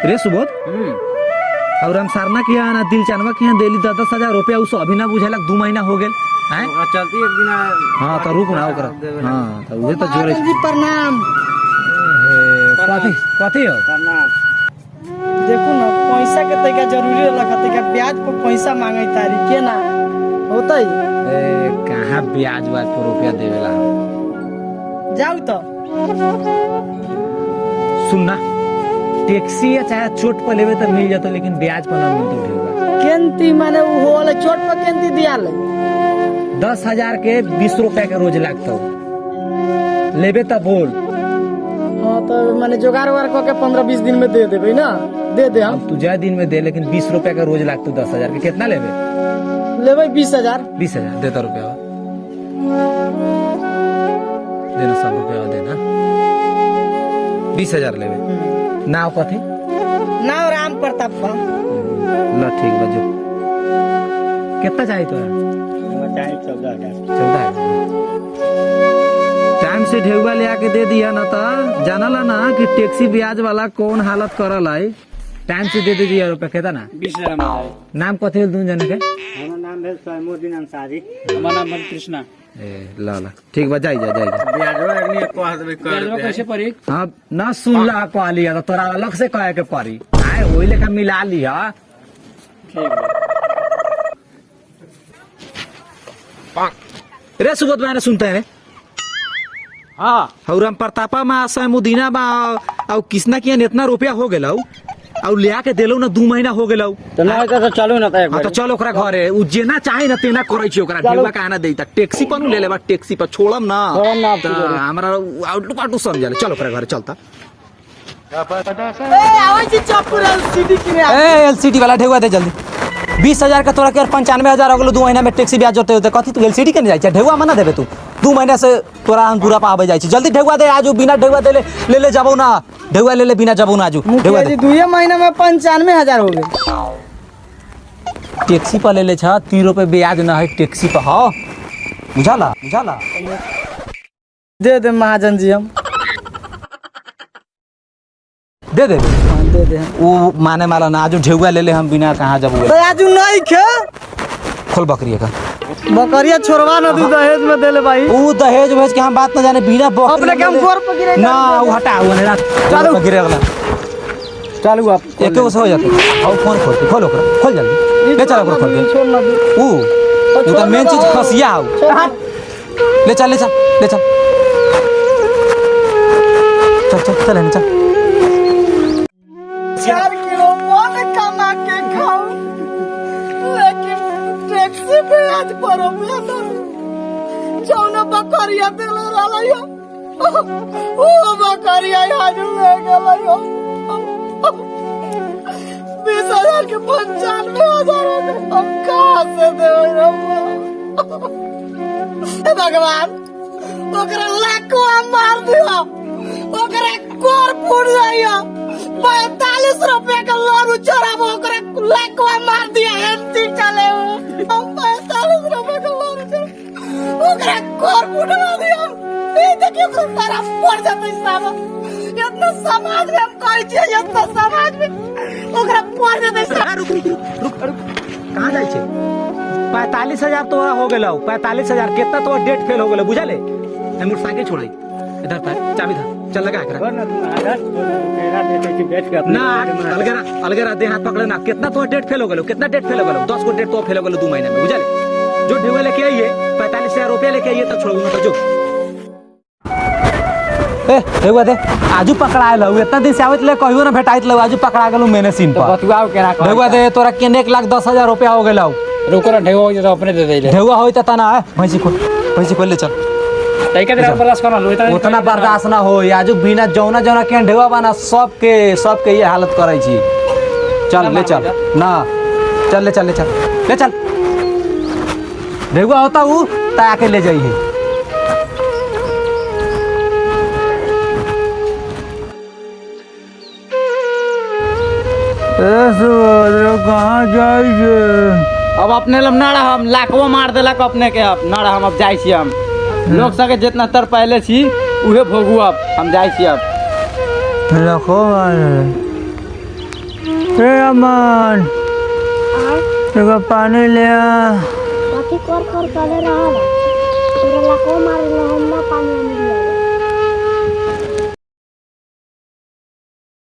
रे सुबोध और हम सरना के यहाँ ना दिलचनवा के यहाँ देली 10,000 रुपया उस अभी ना बुझेला 2 महीना हो गेल हैं चलती एक दिन। हां तो रुक ना ओकरा हां तो उहे तो जोरे जी प्रणाम। कथी हो प्रणाम। देखो ना पैसा के तैका जरूरी रखा तैका ब्याज पर पैसा मांगे तारी के ना होतई। ए कहां ब्याज पर रुपया देवेला जाऊ तो सुनना टैक्सी या चाहे चोट पर लेवे तो मिल जाता लेकिन ब्याज पर ना मिलता ढेउआ केंती माने वो वाले चोट पर केंती दिया ले 10,000 के 20 रुपया के रोज लागता लेबे तो बोल। हां तो माने जुगाड़ वार को के 15-20 दिन में दे देबे ना दे दे हम तू जा दिन में दे लेकिन 20 रुपया का रोज लागता 10,000 के कितना लेबे लेबे 20,000 देता रुपया देना 100 रुपया देना 20,000 लेबे नाव कथी नाव राम प्रताप बा ला ठीक बा जो कितना चाहिए तोरा चाहिए 14,000 टाइम से ढेउआ ले आके दे दिया ना ता जानला ना कि टैक्सी ब्याज वाला कौन हालत करल है टाइम से दे दिया रुपया कहता ना 20,000 में। नाम कथी है तुम जाने के हमारा नाम है सैमुद्दीन अंसारी। हमारा नाम है कृष्णा। ए ला ला ठीक बा जाई जा ब्याजवा नहीं कह देबे कर कैसे पड़ी। हां ना सुन ला कह लिया तो तोरा अलग से कहे के पड़ी आए ओई लेखा मिला लिया ठीक है। रे सुबोध मैंने सुनते हैं हां और हम प्रतापा में सैमुद्दीना बा और किसना किया इतना रुपया हो गेलौ और ले आके देलौ ना 2 महीना हो गेलौ तो ना तो चलो ना एक हां तो चल ओकरा घरे उ जेना चाहे ना तेना करै छी ओकरा ढेउआ काना देता टैक्सी पर ले लेबा टैक्सी पर छोड़म ना हमरा आउटलुक आउटू समझ ले चल ओकरा घरे चलता ए आवे छी चपुर एलसीडी किने ए एलसीडी वाला ढेउआ दे जल्दी 20,000 का तोरा के 95,000 हो गेलो 2 महीना में टैक्सी ब्याज जोते होते कथी तू एलसीडी के जाई छ ढेउआ मना देबे तू 2 महीना से तोरा हम पूरा पावे जाई छी जल्दी ढेउआ दे आजू बिना ढेउआ दे ले जाबो ना ढेउआ ले बिना जाबो ना आजू ढेउआ दे 2 महीना में 95,000 हो गए टैक्सी पर ले ले छ 3 रुपए ब्याज ना है टैक्सी पर हां बुझाला दे दे महाजन जी हम दे दे दे दे वो माने माला ना आजू ढेउआ ले हम बिना कहां जाबो तो आजू नहीं खे खोल बकरिया का बकरिया छोड़वा ना तू दहेज में देले भाई वो दहेज भेज के हम बात ना जाने बिना बकरी अपने के हम गोर पर गिरे ना वो हटा वो ना चलो गिरे वाला चालू आप एक से हो जाता और फोन खोल ओकरा खोल जल्दी ले चल ओकरा खोल दे छोड़ ना दे वो तो मेन चीज खसिया हो ले चल चल चल 4 किलो मोल कमा के खाऊं लेकिन टैक्सी पे आज प्रॉब्लम जौना बकरिया दिल रहलियो ओ बकरिया आज ले गेलियो 20,000 के 95,000 हम कहाँ से देवे रे भगवान ओकरा लाखों मार दियो ओकरा कोर फूट जाइयो 45 रुपया का लोन चोराब ओकरा लाखों मार दिया एंटी चले हम 45 रुपया का लोन ओकरा कोर फूटवा दियो ए देखियो सारा पड़ जाते सारा इतना समाज में हम कोई चीज इतना समाज में ओकरा पड़ जाते सारा रुक कहां जाय छे 45,000 तो हो गेलौ 45,000 कितना तो डेट फेल हो गेलौ बुझा ले हम मोटरसाइकिल छोड़ाई इधर पर चाबी था चल लगा एकरा ना अलगरा दे हाथ पकड़े ना कितना तो डेट फेल हो गेलो 10 गो डेट तो फेल हो गेलो 2 महीना में बुझा ले जो ढेउआ लेके आइए 45,000 रुपया लेके आइए तब छोड़ूंगा तो जो ए ढेउआ दे आजू पकड़ा लो इतना दिन से आवत ले कहियो ना भेटाइत ले आजू पकड़ा गेलो मैंने सीन पर बतुआओ केना कह ढेउआ दे तोरा के 1,10,000 रुपया हो गेलो रुको ना ढेउआ हो तो अपने दे दे ढेउआ होई त ना भैंसी खोल ले चल तैका देर बर्दाश्त करना लो उतना बर्दाश्त ना हो आजू बिना जौना के ढेउआ बना सबके ये हालत करे छी चल ले चल ना चल ले चल ढेउआ होता हूँ ता आके ले जाइए कहाँ जाइए अब अपने लब नाड़ा हम लाखों मार देलक अपने के अब नाड़ा हम अब जाई छी हम लोग सके जितना तर पहले छी उहे भोगू अब हम जाई छी अब लाखों मार ए अमन एगो पानी ले आ। कथी कर करे रहा तोरा लको मारे हम ना पानी मिल